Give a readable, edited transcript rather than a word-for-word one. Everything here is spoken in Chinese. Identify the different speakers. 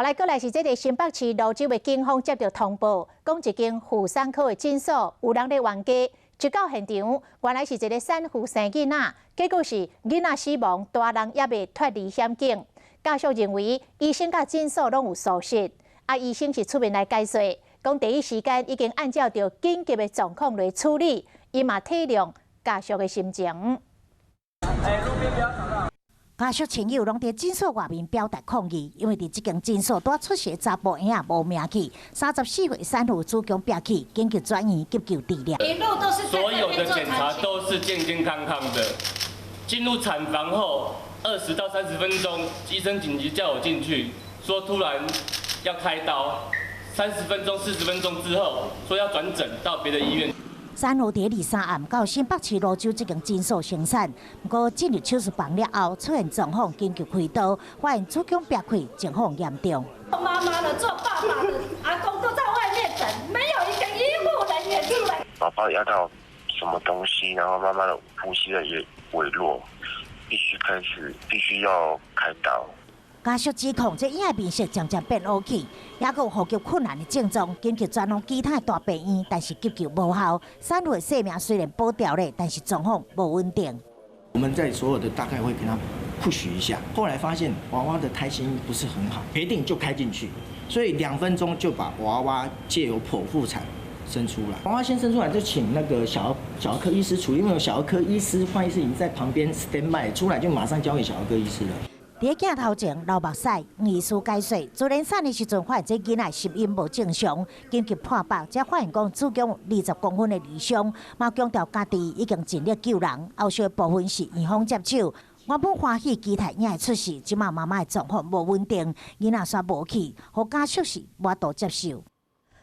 Speaker 1: 来，过来是这个新北市芦洲的警方接到通报，讲一间妇产科的诊所有人咧冤家，一到现场，原来是一个产妇生囡仔，结果是囡仔死亡，大人也未脱离险境。家属认为医生甲诊所拢有疏失，医生是出面来解释，讲第一时间已经按照着紧急的状况来处理，伊嘛体谅家属的心情。
Speaker 2: 家属亲友拢伫诊所外面表达抗议，因为伫这间诊所拄出事查甫婴仔无命去，34岁产妇子宫壁起，紧急转院急救治疗。
Speaker 3: 一路都是
Speaker 4: 所有的检查都是健健康康的。进入产房后20到30分钟，医生紧急叫我进去，说突然要开刀。30分钟、40分钟之后，说要转诊到别的医院。
Speaker 2: 产妇伫23暗到新北市芦洲这间诊所生产，不过进入手术房了后出现状况，紧急开刀，发现子宫壁溃，情况严重。
Speaker 3: 做妈妈的、做爸爸的、阿公都在外面等，没有一个医护人员出来。
Speaker 5: 宝宝压到什么东西，然后妈妈的呼吸也微弱，必须要开刀。
Speaker 2: 家属指控这婴儿面色渐渐变乌起，也有呼吸困难的症状，紧急转往其他大病院，但是急救无效。产妇的性命虽然保掉了，但是状况不稳定。
Speaker 6: 我们在所有的大概会给他 push 一下，后来发现娃娃的胎心不是很好，决定就开进去，所以2分钟就把娃娃借由剖腹产生出来。娃娃先生出来就请那个小儿科医师处理，因为有小儿科医师、换医师已经在旁边 stand by， 出来就马上交给小儿科医师了。
Speaker 2: 伫镜头前流目屎，医师解说，自然产的时阵发现这囡仔心音无正常，紧急破腹，才发现讲子宫20公分的离伤。嘛强调家己已经尽力救人，后续的部分是院方接手。原本欢喜期待婴儿出世，即马妈妈的状况无稳定，囡仔煞无去，互家属是无法度接受。